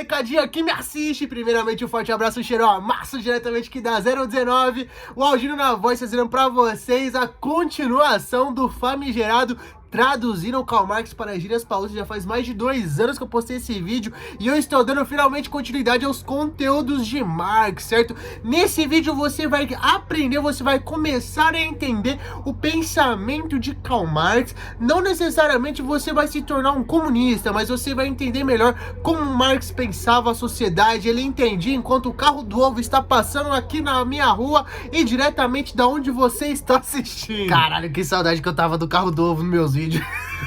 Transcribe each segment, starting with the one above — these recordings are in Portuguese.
molecadinha que me assiste, primeiramente um forte abraço, cheiro amasso diretamente aqui da 019, o Aldino na voz, trazendo pra vocês a continuação do famigerado Traduziram Karl Marx para gírias paulistas. Já faz mais de 2 anos que eu postei esse vídeo e eu estou dando finalmente continuidade aos conteúdos de Marx, certo? Nesse vídeo você vai aprender, você vai começar a entender o pensamento de Karl Marx. Não necessariamente você vai se tornar um comunista, mas você vai entender melhor como Marx pensava a sociedade. Ele entendia enquanto o carro do ovo está passando aqui na minha rua e diretamente da onde você está assistindo. Caralho, que saudade que eu tava do carro do ovo nos meus vídeos.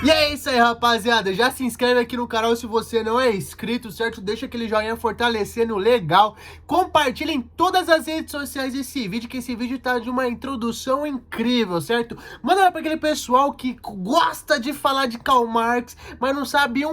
E é isso aí, rapaziada, já se inscreve aqui no canal se você não é inscrito, certo? Deixa aquele joinha fortalecendo legal, compartilha em todas as redes sociais esse vídeo, que esse vídeo tá de uma introdução incrível, certo? Manda lá pra aquele pessoal que gosta de falar de Karl Marx, mas não sabe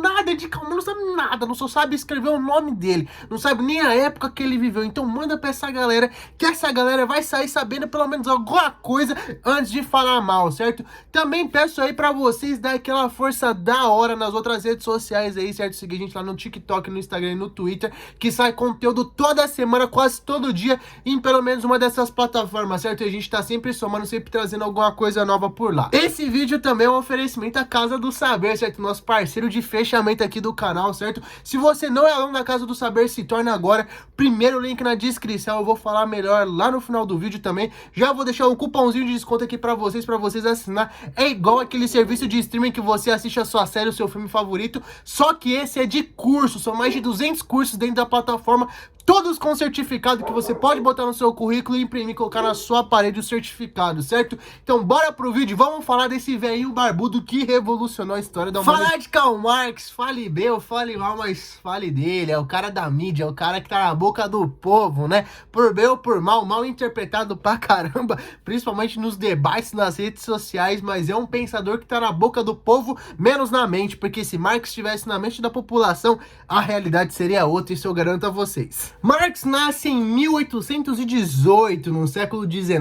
nada de Karl Marx, não sabe nada, não só sabe escrever o nome dele, não sabe nem a época que ele viveu. Então manda pra essa galera, que essa galera vai sair sabendo pelo menos alguma coisa antes de falar mal, certo? Também peço aí pra vocês dar aquela força da hora nas outras redes sociais aí, certo? Seguir a gente lá no TikTok, no Instagram e no Twitter, que sai conteúdo toda semana, quase todo dia, em pelo menos uma dessas plataformas, certo? E a gente tá sempre somando, sempre trazendo alguma coisa nova por lá. Esse vídeo também é um oferecimento à Casa do Saber, certo? Nosso parceiro de fechamento aqui do canal, certo? Se você não é aluno da Casa do Saber, se torne agora. Primeiro link na descrição, eu vou falar melhor lá no final do vídeo também. Já vou deixar um cupomzinho de desconto aqui pra vocês assinar. É igual aquele serviço de streaming que você assiste a sua série, o seu filme favorito, só que esse é de curso. São mais de 200 cursos dentro da plataforma, todos com certificado que você pode botar no seu currículo e imprimir, colocar na sua parede o certificado, certo? Então bora pro vídeo, vamos falar desse velhinho barbudo que revolucionou a história da humanidade. Falar de Karl Marx, fale bem ou fale mal, mas fale dele, é o cara da mídia, é o cara que tá na boca do povo, né? Por bem ou por mal, mal interpretado pra caramba, principalmente nos debates nas redes sociais, mas é um pensador que tá na boca do povo, menos na mente, porque se Marx estivesse na mente da população, a realidade seria outra, isso eu garanto a vocês. Marx nasce em 1818, no século XIX,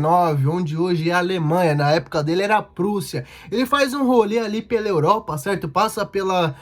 onde hoje é a Alemanha, na época dele era a Prússia. Ele faz um rolê ali pela Europa, certo? Passa pela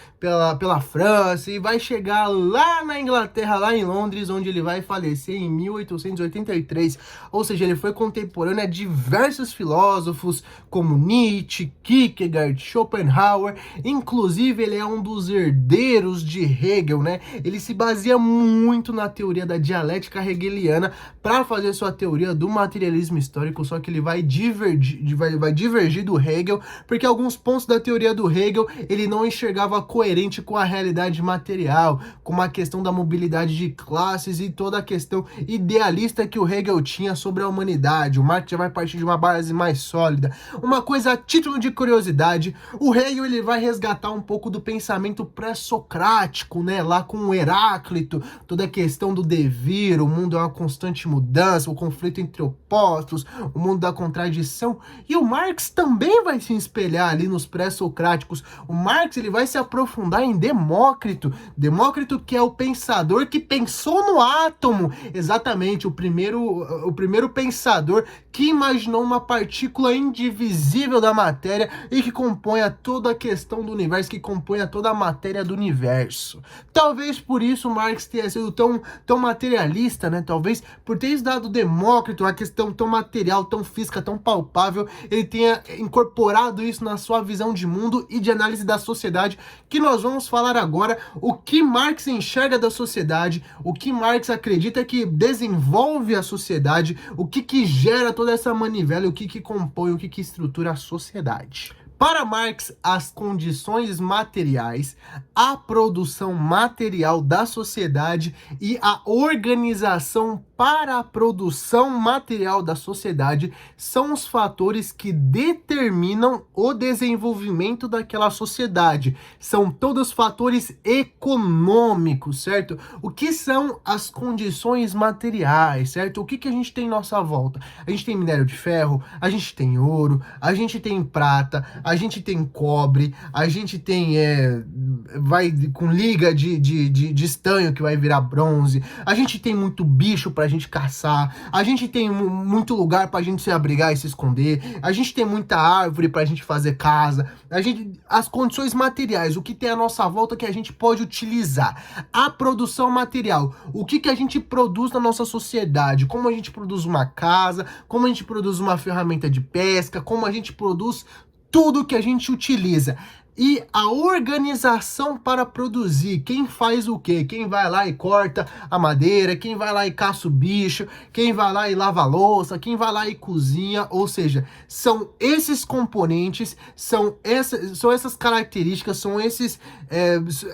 França e vai chegar lá na Inglaterra, lá em Londres, onde ele vai falecer em 1883. Ou seja, ele foi contemporâneo a diversos filósofos, como Nietzsche, Kierkegaard, Schopenhauer. Inclusive, ele é um dos herdeiros de Hegel, né? Ele se baseia muito na teoria da dialética hegeliana para fazer sua teoria do materialismo histórico, só que ele vai divergir do Hegel, porque alguns pontos da teoria do Hegel ele não enxergava coerente com a realidade material, como a questão da mobilidade de classes e toda a questão idealista que o Hegel tinha sobre a humanidade. O Marx já vai partir de uma base mais sólida. Uma coisa a título de curiosidade, o Hegel ele vai resgatar um pouco do pensamento pré-socrático, né, lá com o Heráclito, toda a questão do devir, o mundo é uma constante mudança, o conflito entre opostos, o mundo da contradição. E o Marx também vai se espelhar ali nos pré-socráticos. O Marx ele vai se aprofundar em Demócrito. Demócrito, que é o pensador que pensou no átomo. Exatamente, o primeiro pensador que imaginou uma partícula indivisível da matéria e que compõe a toda a questão do universo, que compõe a toda a matéria do universo. Talvez por isso Marx tenha sido tão materialista, né? Talvez por ter estudado Demócrito, uma questão tão material, tão física, tão palpável, ele tenha incorporado isso na sua visão de mundo e de análise da sociedade, que nós vamos falar agora, o que Marx enxerga da sociedade, o que Marx acredita que desenvolve a sociedade, o que gera toda essa manivela, o que compõe, o que estrutura a sociedade. Para Marx, as condições materiais, a produção material da sociedade e a organização para a produção material da sociedade são os fatores que determinam o desenvolvimento daquela sociedade. São todos fatores econômicos, certo? O que são as condições materiais, certo? O que a gente tem em nossa volta? A gente tem minério de ferro, a gente tem ouro, a gente tem prata, a gente tem cobre, a gente tem vai com liga de estanho que vai virar bronze, a gente tem muito bicho para pra gente caçar, a gente tem muito lugar pra gente se abrigar e se esconder, a gente tem muita árvore pra gente fazer casa, as condições materiais, o que tem à nossa volta que a gente pode utilizar, a produção material, o que a gente produz na nossa sociedade, como a gente produz uma casa, como a gente produz uma ferramenta de pesca, como a gente produz tudo que a gente utiliza. E a organização para produzir, quem faz o quê? Quem vai lá e corta a madeira, quem vai lá e caça o bicho, quem vai lá e lava a louça, quem vai lá e cozinha, ou seja, são esses componentes, são essas características, são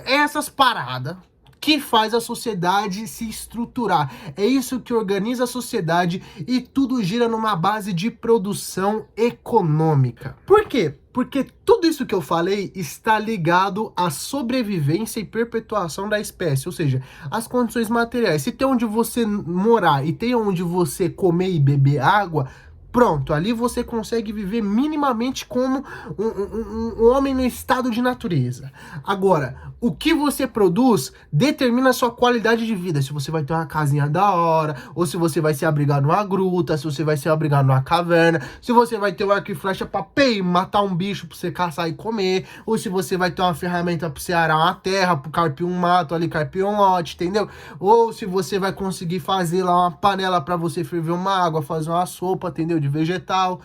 essas paradas que faz a sociedade se estruturar. É isso que organiza a sociedade e tudo gira numa base de produção econômica. Por quê? Porque tudo isso que eu falei está ligado à sobrevivência e perpetuação da espécie, ou seja, as condições materiais. Se tem onde você morar e tem onde você comer e beber água, pronto, ali você consegue viver minimamente como um homem no estado de natureza. Agora, o que você produz determina a sua qualidade de vida. Se você vai ter uma casinha da hora, ou se você vai se abrigar numa gruta, se você vai se abrigar numa caverna, se você vai ter um arco e flecha pra matar um bicho pra você caçar e comer, ou se você vai ter uma ferramenta pra você arar uma terra, pro carpir um mato ali, carpir um lote, entendeu? Ou se você vai conseguir fazer lá uma panela pra você ferver uma água, fazer uma sopa, entendeu? De vegetal.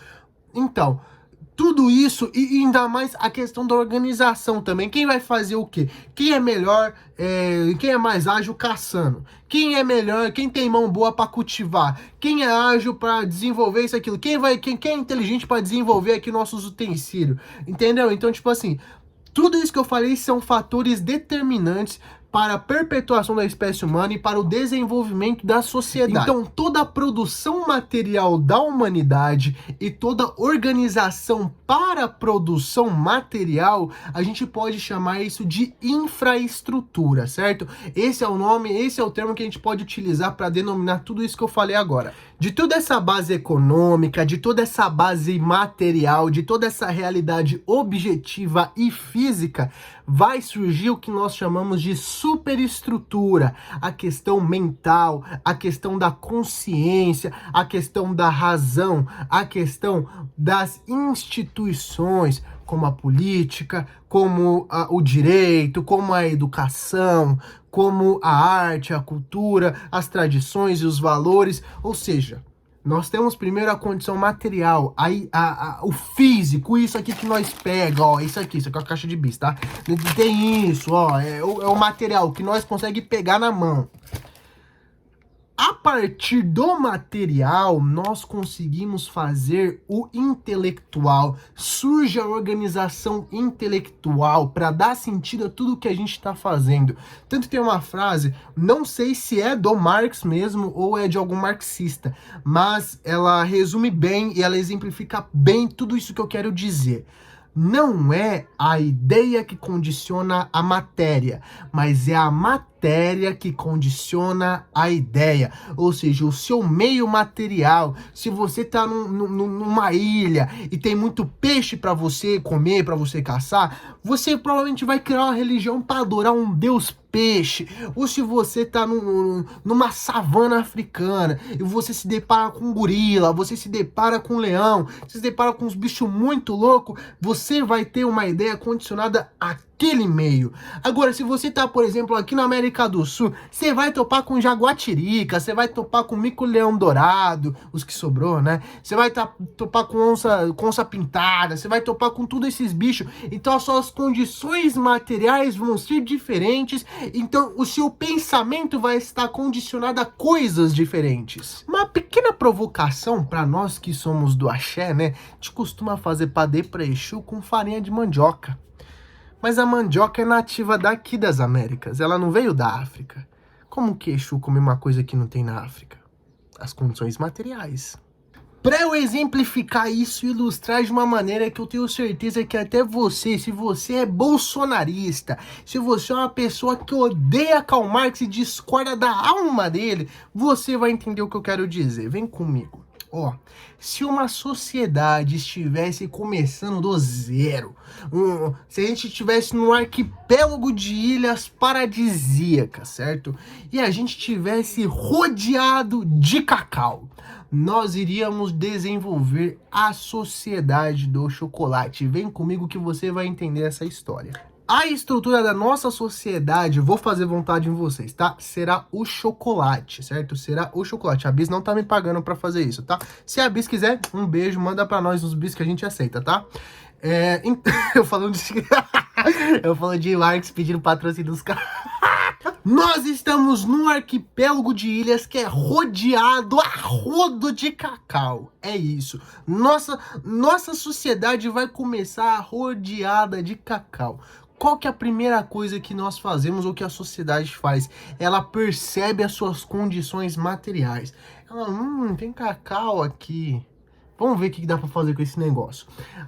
Então, tudo isso e ainda mais a questão da organização também. Quem vai fazer o quê? Quem é melhor, quem é mais ágil caçando? Quem é melhor, quem tem mão boa para cultivar? Quem é ágil para desenvolver isso, aquilo? Quem é inteligente para desenvolver aqui nossos utensílios? Entendeu? Então, tipo assim, tudo isso que eu falei são fatores determinantes para a perpetuação da espécie humana e para o desenvolvimento da sociedade. Então, toda a produção material da humanidade e toda organização para a produção material, a gente pode chamar isso de infraestrutura, certo? Esse é o nome, esse é o termo que a gente pode utilizar para denominar tudo isso que eu falei agora. De toda essa base econômica, de toda essa base material, de toda essa realidade objetiva e física, vai surgir o que nós chamamos de superestrutura, a questão mental, a questão da consciência, a questão da razão, a questão das instituições, como a política, como o direito, como a educação, como a arte, a cultura, as tradições e os valores, ou seja, nós temos primeiro a condição material, aí o físico, isso aqui que nós pega, ó, isso aqui é a caixa de bis, tá? Tem isso, ó, é o material que nós conseguimos pegar na mão. A partir do material, nós conseguimos fazer o intelectual. Surge a organização intelectual para dar sentido a tudo que a gente está fazendo. Tanto tem uma frase, não sei se é do Marx mesmo ou é de algum marxista, mas ela resume bem e ela exemplifica bem tudo isso que eu quero dizer. Não é a ideia que condiciona a matéria, mas é a matéria que condiciona a ideia. Ou seja, o seu meio material. Se você está numa ilha e tem muito peixe para você comer, para você caçar, você provavelmente vai criar uma religião para adorar um deus peixe. Ou se você tá numa savana africana e você se depara com um gorila, você se depara com um leão, você se depara com uns bichos muito loucos, você vai ter uma ideia condicionada àquele meio. Agora, se você tá, por exemplo, aqui na América do Sul, você vai topar com jaguatirica, você vai topar com mico-leão dourado, os que sobrou, né? Você vai topar com onça pintada, você vai topar com todos esses bichos. Então, as suas condições materiais vão ser diferentes. Então, o seu pensamento vai estar condicionado a coisas diferentes. Uma pequena provocação para nós que somos do axé, né? A gente costuma fazer padê pra Exu com farinha de mandioca. Mas a mandioca é nativa daqui das Américas, ela não veio da África. Como que Exu come uma coisa que não tem na África? As condições materiais. Para eu exemplificar isso e ilustrar de uma maneira que eu tenho certeza que até você, se você é bolsonarista, se você é uma pessoa que odeia Karl Marx e discorda da alma dele, você vai entender o que eu quero dizer. Vem comigo. Ó, se uma sociedade estivesse começando do zero, se a gente estivesse num arquipélago de ilhas paradisíacas, certo? E a gente estivesse rodeado de cacau, nós iríamos desenvolver a sociedade do chocolate. Vem comigo que você vai entender essa história. A estrutura da nossa sociedade, vou fazer vontade em vocês, tá? Será o chocolate, certo? Será o chocolate. A Bis não tá me pagando pra fazer isso, tá? Se a Bis quiser, um beijo, manda pra nós os bis que a gente aceita, tá? Eu falando de... eu falando de Marx pedindo patrocínio dos caras. Nós estamos num arquipélago de ilhas que é rodeado a rodo de cacau. É isso. Nossa sociedade vai começar rodeada de cacau. Qual que é a primeira coisa que nós fazemos ou que a sociedade faz? Ela percebe as suas condições materiais. Ela, tem cacau aqui. Vamos ver o que dá para fazer com esse negócio.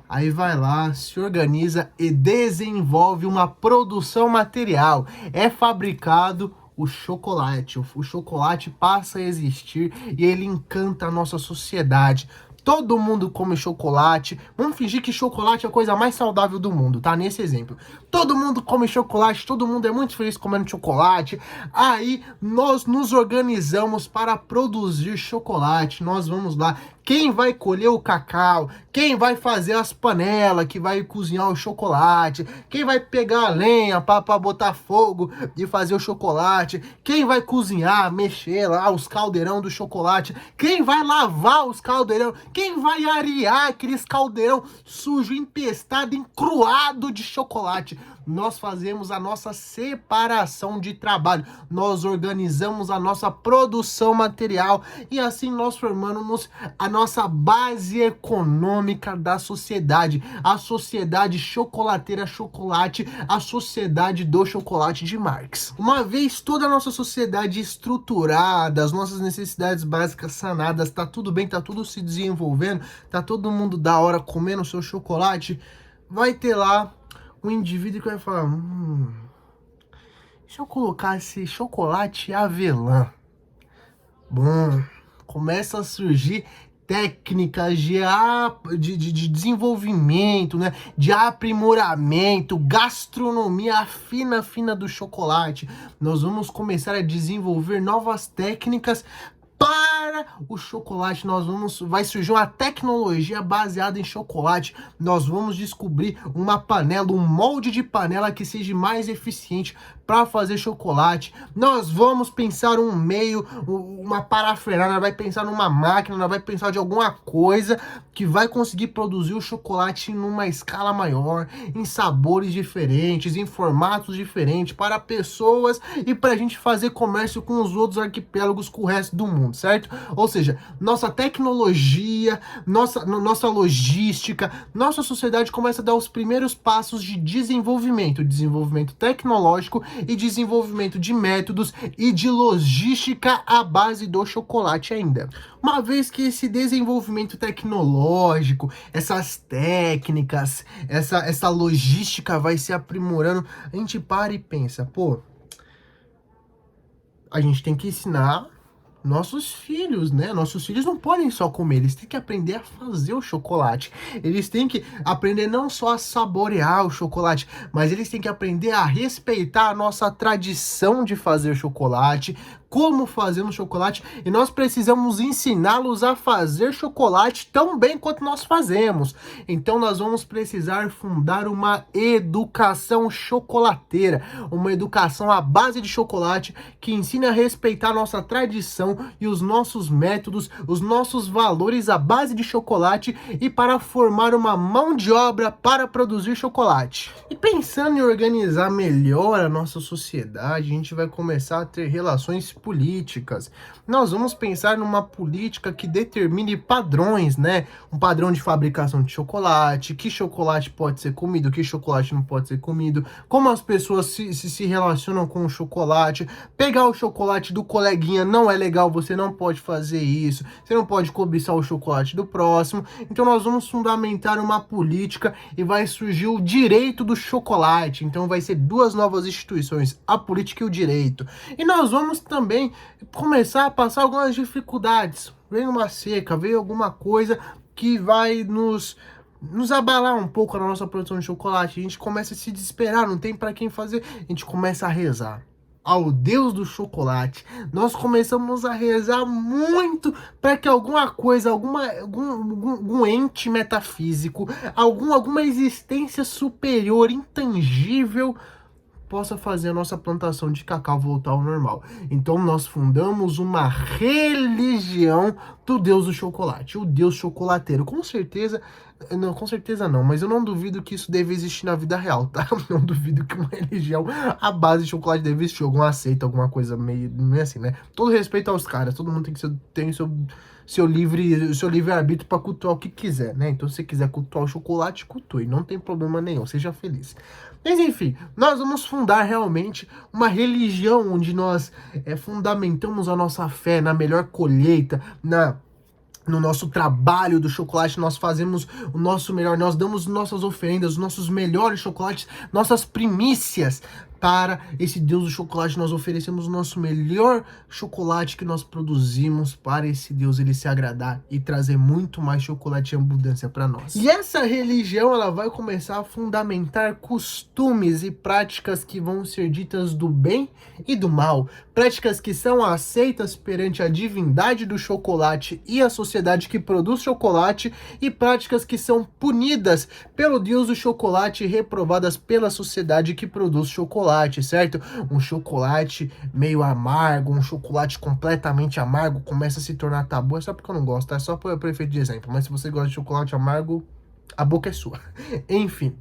Aí vai lá, se organiza e desenvolve uma produção material. É fabricado o chocolate. O chocolate passa a existir e ele encanta a nossa sociedade. Todo mundo come chocolate. Vamos fingir que chocolate é a coisa mais saudável do mundo, tá? Nesse exemplo. Todo mundo come chocolate, todo mundo é muito feliz comendo chocolate. Aí nós nos organizamos para produzir chocolate. Nós vamos lá. Quem vai colher o cacau? Quem vai fazer as panelas que vai cozinhar o chocolate? Quem vai pegar a lenha para botar fogo e fazer o chocolate? Quem vai cozinhar, mexer lá os caldeirão do chocolate? Quem vai lavar os caldeirão? Quem vai arear aqueles caldeirão sujo, empestado, encruado de chocolate? Nós fazemos a nossa separação de trabalho, nós organizamos a nossa produção material e assim nós formamos a nossa base econômica da sociedade, a sociedade chocolateira chocolate, a sociedade do chocolate de Marx. Uma vez toda a nossa sociedade estruturada, as nossas necessidades básicas sanadas, tá tudo bem, tá tudo se desenvolvendo, tá todo mundo da hora comendo seu chocolate, vai ter lá um indivíduo que vai falar, se eu colocasse chocolate avelã, bom, começa a surgir técnicas de desenvolvimento, né, de aprimoramento, gastronomia fina do chocolate. Nós vamos começar a desenvolver novas técnicas para o chocolate. Vai surgir uma tecnologia baseada em chocolate. Nós vamos descobrir uma panela, um molde de panela que seja mais eficiente para fazer chocolate. Nós vamos pensar um meio, uma parafernália, vai pensar numa máquina, vai pensar de alguma coisa que vai conseguir produzir o chocolate numa escala maior, em sabores diferentes, em formatos diferentes, para pessoas e para a gente fazer comércio com os outros arquipélagos, com o resto do mundo, certo? Ou seja, nossa tecnologia, nossa logística, nossa sociedade começa a dar os primeiros passos de desenvolvimento tecnológico e desenvolvimento de métodos e de logística à base do chocolate ainda. Uma vez que esse desenvolvimento tecnológico, essas técnicas, essa logística vai se aprimorando, a gente para e pensa, pô, a gente tem que ensinar nossos filhos, né? Nossos filhos não podem só comer, eles têm que aprender a fazer o chocolate. Eles têm que aprender não só a saborear o chocolate, mas eles têm que aprender a respeitar a nossa tradição de fazer chocolate, como fazemos chocolate, e nós precisamos ensiná-los a fazer chocolate tão bem quanto nós fazemos. Então nós vamos precisar fundar uma educação chocolateira, uma educação à base de chocolate que ensine a respeitar a nossa tradição e os nossos métodos, os nossos valores à base de chocolate e para formar uma mão de obra para produzir chocolate. E pensando em organizar melhor a nossa sociedade, a gente vai começar a ter relações políticas. Nós vamos pensar numa política que determine padrões, né? Um padrão de fabricação de chocolate, que chocolate pode ser comido, que chocolate não pode ser comido, como as pessoas se relacionam com o chocolate. Pegar o chocolate do coleguinha não é legal, você não pode fazer isso, você não pode cobiçar o chocolate do próximo. Então nós vamos fundamentar uma política e vai surgir o direito do chocolate. Então vai ser duas novas instituições, a política e o direito. E nós vamos também começar a passar algumas dificuldades. veio uma seca, veio alguma coisa que vai nos abalar um pouco na nossa produção de chocolate. A gente começa a se desesperar, não tem para quem fazer. A gente começa a rezar ao Deus do chocolate. Nós começamos a rezar muito para que alguma coisa, algum ente metafísico, alguma existência superior, intangível, possa fazer a nossa plantação de cacau voltar ao normal. Então nós fundamos uma religião do Deus do chocolate, o Deus chocolateiro. Com certeza não, mas eu não duvido que isso deve existir na vida real, tá? Não duvido que uma religião à base de chocolate deve existir, alguma seita, alguma coisa meio assim, né? Todo respeito aos caras, todo mundo tem seu livre-arbítrio para cultuar o que quiser, né? Então, se você quiser cultuar o chocolate, cultue, não tem problema nenhum, seja feliz. Mas enfim, nós vamos fundar realmente uma religião onde nós fundamentamos a nossa fé na melhor colheita, no nosso trabalho do chocolate, nós fazemos o nosso melhor, nós damos nossas oferendas, os nossos melhores chocolates, nossas primícias para esse Deus do chocolate. Nós oferecemos o nosso melhor chocolate que nós produzimos para esse Deus ele se agradar e trazer muito mais chocolate em abundância para nós. E essa religião, ela vai começar a fundamentar costumes e práticas que vão ser ditas do bem e do mal, práticas que são aceitas perante a divindade do chocolate e a sociedade que produz chocolate, e práticas que são punidas pelo Deus do chocolate e reprovadas pela sociedade que produz chocolate, certo? Um chocolate meio amargo, um chocolate completamente amargo começa a se tornar tabu. É só porque eu não gosto, tá? É só por efeito de exemplo. Mas se você gosta de chocolate amargo, a boca é sua. Enfim.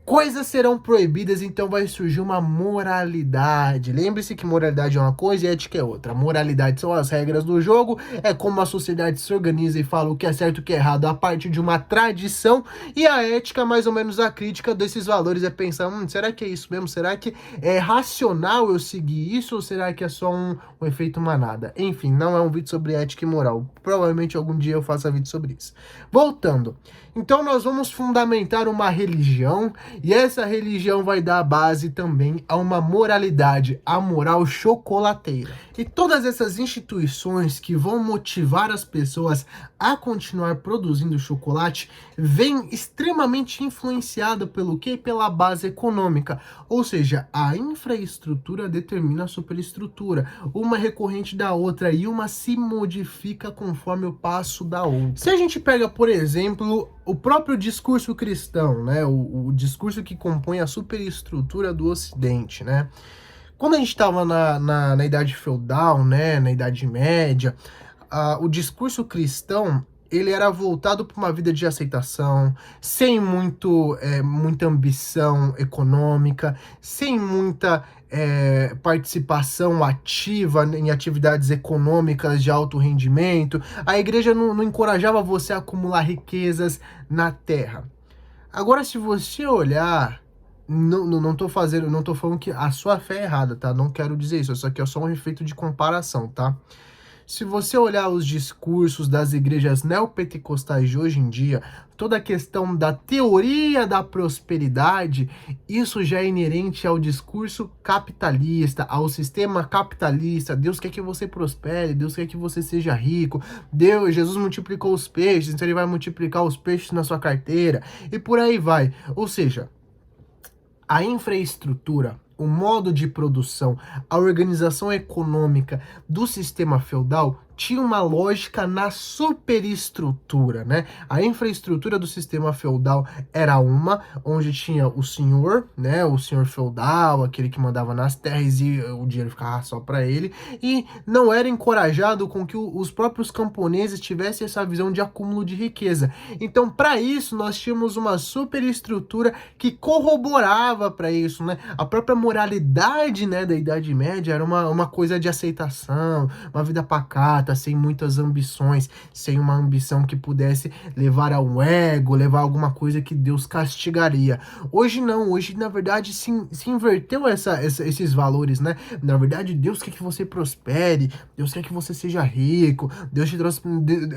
Coisas serão proibidas, então vai surgir uma moralidade. Lembre-se que moralidade é uma coisa e ética é outra. Moralidade são as regras do jogo, é como a sociedade se organiza e fala o que é certo e o que é errado a partir de uma tradição, e a ética, mais ou menos a crítica desses valores, é pensar, será que é isso mesmo? Será que é racional eu seguir isso, ou será que é só um efeito manada? Enfim, não é um vídeo sobre ética e moral. Provavelmente algum dia eu faça vídeo sobre isso. Voltando. Então nós vamos fundamentar uma religião, e essa religião vai dar base também a uma moralidade, a moral chocolateira. E todas essas instituições que vão motivar as pessoas a continuar produzindo chocolate vem extremamente influenciada pelo quê? Pela base econômica. Ou seja, a infraestrutura determina a superestrutura, uma recorrente da outra, e uma se modifica conforme o passo da outra. Se a gente pega, por exemplo, o próprio discurso cristão, né? O discurso que compõe a superestrutura do Ocidente, né? Quando a gente estava na Idade Feudal, né? Na Idade Média, o discurso cristão, ele era voltado para uma vida de aceitação, sem muita ambição econômica, sem muita participação ativa em atividades econômicas de alto rendimento. A igreja não encorajava você a acumular riquezas na terra. Agora, se você olhar, não tô falando que a sua fé é errada, tá? Não quero dizer isso aqui é só um efeito de comparação, tá? Se você olhar os discursos das igrejas neopentecostais de hoje em dia, toda a questão da teoria da prosperidade, isso já é inerente ao discurso capitalista, ao sistema capitalista. Deus quer que você prospere, Deus quer que você seja rico, Jesus multiplicou os peixes, então ele vai multiplicar os peixes na sua carteira, e por aí vai. Ou seja, a infraestrutura, o modo de produção, a organização econômica do sistema feudal tinha uma lógica na superestrutura, né? A infraestrutura do sistema feudal era uma, onde tinha o senhor, né? O senhor feudal, aquele que mandava nas terras e o dinheiro ficava só para ele, e não era encorajado com que os próprios camponeses tivessem essa visão de acúmulo de riqueza. Então, para isso, nós tínhamos uma superestrutura que corroborava para isso, né? A própria moralidade, né, da Idade Média era uma coisa de aceitação, uma vida pacata, sem muitas ambições, sem uma ambição que pudesse levar ao ego, levar a alguma coisa que Deus castigaria. Hoje não, hoje na verdade se inverteu esses valores, né? Na verdade Deus quer que você prospere, Deus quer que você seja rico, Deus te trouxe,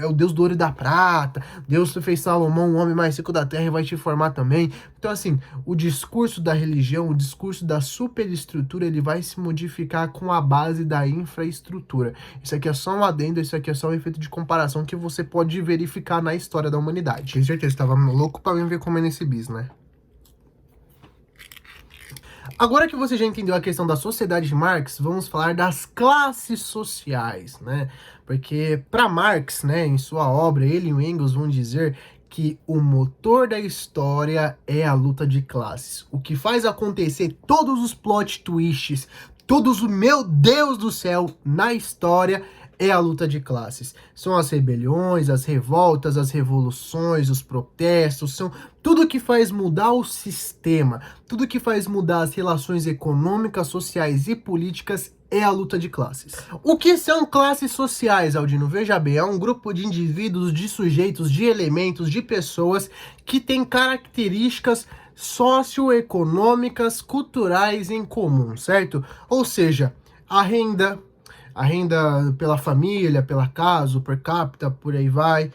é o Deus do ouro e da prata, Deus fez Salomão o homem mais rico da terra e vai te formar também. Então, assim, o discurso da religião, o discurso da superestrutura, ele vai se modificar com a base da infraestrutura. Isso aqui é só um adendo, isso aqui é só um efeito de comparação que você pode verificar na história da humanidade. Tenho certeza, tava louco pra mim ver como é nesse bis, né? Agora que você já entendeu a questão da sociedade de Marx, vamos falar das classes sociais, né? Porque para Marx, né, em sua obra, ele e o Engels vão dizer que o motor da história é a luta de classes. O que faz acontecer todos os plot twists, todos os, meu Deus do céu, na história é a luta de classes. São as rebeliões, as revoltas, as revoluções, os protestos, são tudo que faz mudar o sistema, tudo que faz mudar as relações econômicas, sociais e políticas é a luta de classes. O que são classes sociais, Aldino? Veja bem, é um grupo de indivíduos, de sujeitos, de elementos, de pessoas que têm características socioeconômicas, culturais em comum, certo? Ou seja, a renda pela família, pela casa, o per capita, por aí vai,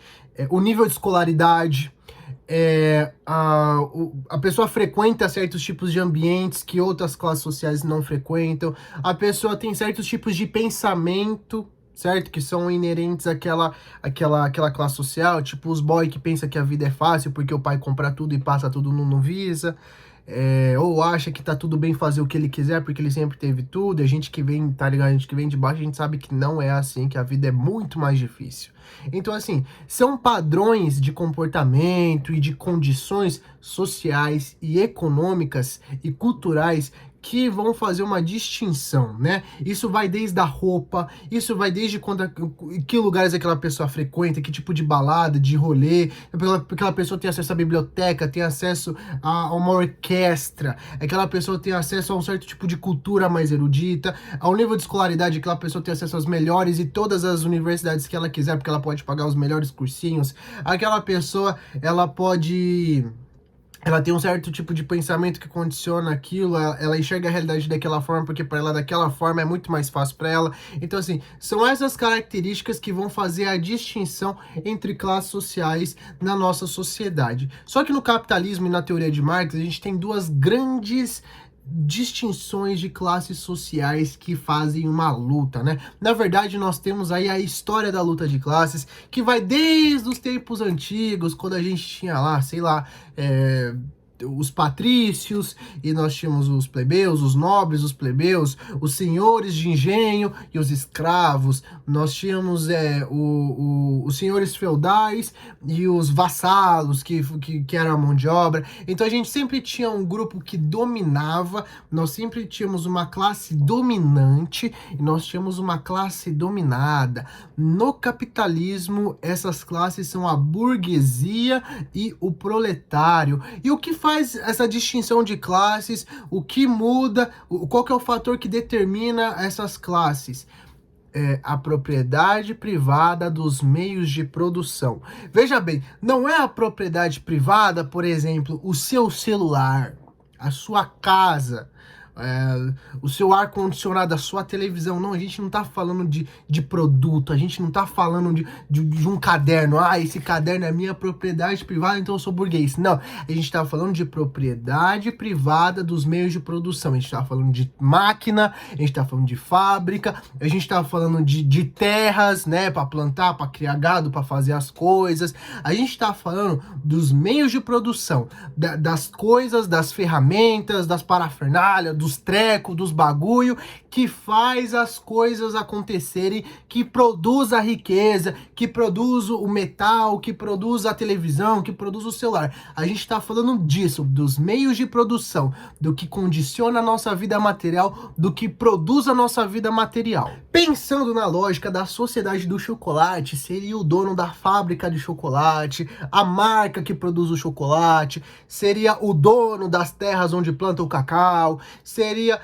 o nível de escolaridade, a pessoa frequenta certos tipos de ambientes que outras classes sociais não frequentam, a pessoa tem certos tipos de pensamento, certo? Que são inerentes àquela classe social, tipo os boy que pensa que a vida é fácil porque o pai compra tudo e passa tudo no Visa. Ou acha que tá tudo bem fazer o que ele quiser porque ele sempre teve tudo, a gente que vem, tá ligado? A gente que vem de baixo, a gente sabe que não é assim, que a vida é muito mais difícil. Então, assim, são padrões de comportamento e de condições sociais e econômicas e culturais que vão fazer uma distinção, né? Isso vai desde a roupa, isso vai desde que lugares aquela pessoa frequenta, que tipo de balada, de rolê, aquela pessoa tem acesso à biblioteca, tem acesso a uma orquestra, aquela pessoa tem acesso a um certo tipo de cultura mais erudita, ao nível de escolaridade, aquela pessoa tem acesso às melhores e todas as universidades que ela quiser, porque ela pode pagar os melhores cursinhos, aquela pessoa, ela tem um certo tipo de pensamento que condiciona aquilo, ela enxerga a realidade daquela forma, porque para ela daquela forma é muito mais fácil para ela. Então, assim, são essas características que vão fazer a distinção entre classes sociais na nossa sociedade. Só que no capitalismo e na teoria de Marx, a gente tem duas grandes distinções de classes sociais que fazem uma luta, né? Na verdade, nós temos aí a história da luta de classes, que vai desde os tempos antigos, quando a gente tinha lá, sei lá, os patrícios, e nós tínhamos os plebeus, os nobres, os plebeus, os senhores de engenho e os escravos, nós tínhamos os senhores feudais e os vassalos, que eram a mão de obra. Então a gente sempre tinha um grupo que dominava, nós sempre tínhamos uma classe dominante e nós tínhamos uma classe dominada. No capitalismo, essas classes são a burguesia e o proletário. E o que faz essa distinção de classes? O que muda? Qual que é o fator que determina essas classes? A propriedade privada dos meios de produção. Veja bem, não é a propriedade privada, por exemplo, o seu celular, a sua casa, o seu ar-condicionado, a sua televisão. Não, a gente não tá falando de produto, a gente não tá falando de um caderno. Esse caderno é minha propriedade privada, então eu sou burguês. Não, a gente tá falando de propriedade privada dos meios de produção. A gente tá falando de máquina, a gente tá falando de fábrica, a gente tá falando de terras, né, para plantar, para criar gado, para fazer as coisas. A gente tá falando dos meios de produção, das coisas, das ferramentas, das parafernálias, dos trecos, dos bagulho, que faz as coisas acontecerem, que produz a riqueza, que produz o metal, que produz a televisão, que produz o celular. A gente está falando disso, dos meios de produção, do que condiciona a nossa vida material, do que produz a nossa vida material. Pensando na lógica da sociedade do chocolate, seria o dono da fábrica de chocolate, a marca que produz o chocolate, seria o dono das terras onde planta o cacau, seria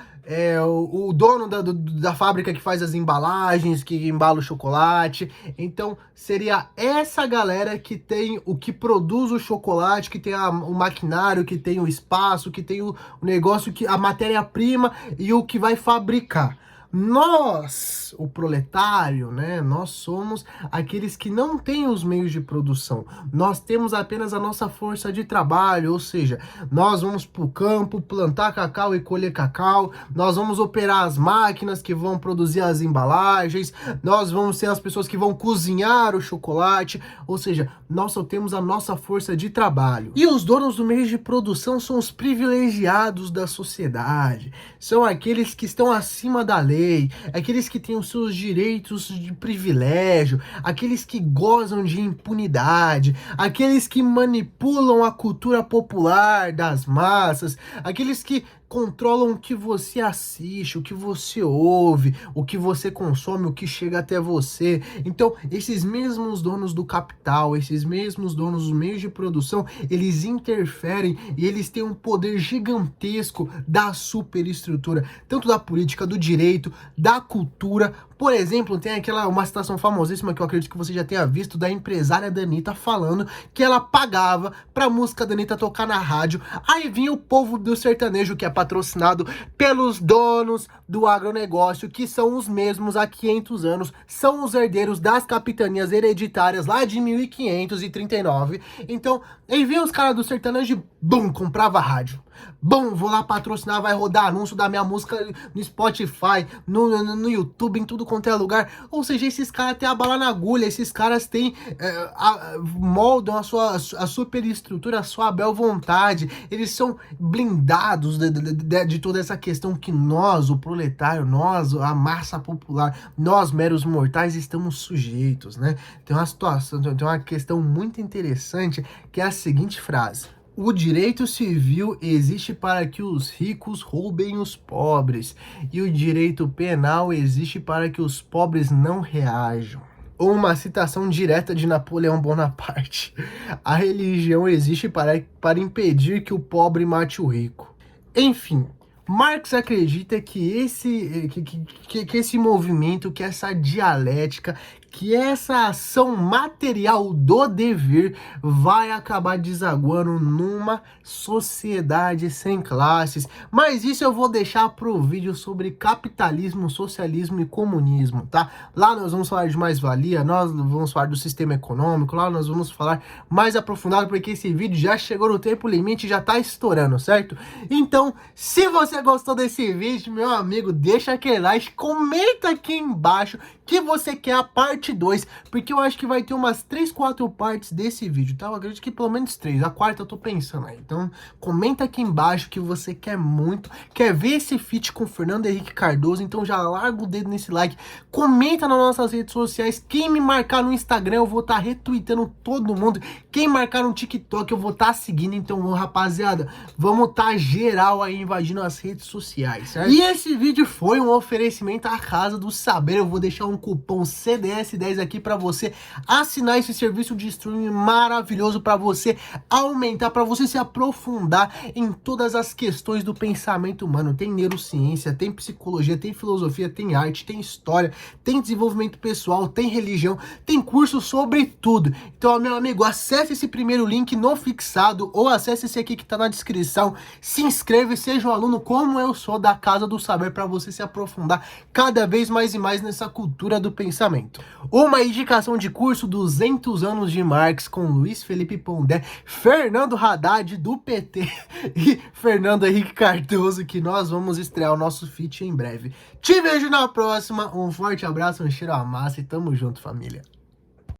o dono da fábrica que faz as embalagens, que embala o chocolate. Então seria essa galera que tem o que produz o chocolate, que tem o maquinário, que tem o espaço, que tem o negócio, a matéria-prima e o que vai fabricar. Nós, o proletário, né? Nós somos aqueles que não têm os meios de produção. Nós temos apenas a nossa força de trabalho, ou seja, nós vamos para o campo plantar cacau e colher cacau, nós vamos operar as máquinas que vão produzir as embalagens, nós vamos ser as pessoas que vão cozinhar o chocolate, ou seja, nós só temos a nossa força de trabalho. E os donos do meio de produção são os privilegiados da sociedade, são aqueles que estão acima da lei, aqueles que têm os seus direitos de privilégio, aqueles que gozam de impunidade, aqueles que manipulam a cultura popular das massas, aqueles que controlam o que você assiste, o que você ouve, o que você consome, o que chega até você. Então, esses mesmos donos do capital, esses mesmos donos dos meios de produção, eles interferem e eles têm um poder gigantesco da superestrutura, tanto da política, do direito, da cultura. Por exemplo, tem uma citação famosíssima que eu acredito que você já tenha visto, da empresária da Anitta falando que ela pagava pra música da Anitta tocar na rádio. Aí vinha o povo do sertanejo, que é patrocinado pelos donos do agronegócio, que são os mesmos há 500 anos, são os herdeiros das capitanias hereditárias lá de 1539. Então, aí vinha os caras do sertanejo e, bum, comprava rádio. Bom, vou lá patrocinar, vai rodar anúncio da minha música no Spotify, no YouTube, em tudo quanto é lugar. Ou seja, esses caras têm a bala na agulha, esses caras têm, moldam a superestrutura, a sua bel vontade. Eles são blindados de toda essa questão que nós, o proletário, nós, a massa popular, nós, meros mortais, estamos sujeitos, né? Tem uma situação, tem uma questão muito interessante, que é a seguinte frase: o direito civil existe para que os ricos roubem os pobres, e o direito penal existe para que os pobres não reajam. Ou uma citação direta de Napoleão Bonaparte: a religião existe para impedir que o pobre mate o rico. Enfim, Marx acredita que esse movimento, que essa dialética, que essa ação material do dever vai acabar desaguando numa sociedade sem classes. Mas isso eu vou deixar pro vídeo sobre capitalismo, socialismo e comunismo, tá? Lá nós vamos falar de mais-valia, nós vamos falar do sistema econômico, lá nós vamos falar mais aprofundado, porque esse vídeo já chegou no tempo limite, já tá estourando, certo? Então, se você gostou desse vídeo, meu amigo, deixa aquele like, comenta aqui embaixo que você quer a parte 2, porque eu acho que vai ter umas 3, 4 partes desse vídeo, tá? Eu acredito que pelo menos 3, a quarta eu tô pensando aí. Então, comenta aqui embaixo que você quer muito, quer ver esse feat com Fernando Henrique Cardoso, então já larga o dedo nesse like, comenta nas nossas redes sociais, quem me marcar no Instagram eu vou estar retweetando todo mundo, quem marcar no TikTok eu vou estar seguindo, então, rapaziada, vamos estar geral aí invadindo as redes sociais, certo? E esse vídeo foi um oferecimento à Casa do Saber, eu vou deixar um cupom CDS10 aqui para você assinar esse serviço de streaming maravilhoso, para você aumentar, para você se aprofundar em todas as questões do pensamento humano. Tem neurociência, tem psicologia, tem filosofia, tem arte, tem história, tem desenvolvimento pessoal, tem religião, tem curso sobre tudo. Então, meu amigo, acesse esse primeiro link no fixado ou acesse esse aqui que tá na descrição, se inscreve e seja um aluno como eu sou da Casa do Saber, para você se aprofundar cada vez mais e mais nessa cultura do pensamento. Uma indicação de curso: 200 anos de Marx, com Luiz Felipe Pondé, Fernando Haddad do PT e Fernando Henrique Cardoso, que nós vamos estrear o nosso feat em breve. Te vejo na próxima, um forte abraço, um cheiro à massa e tamo junto, família.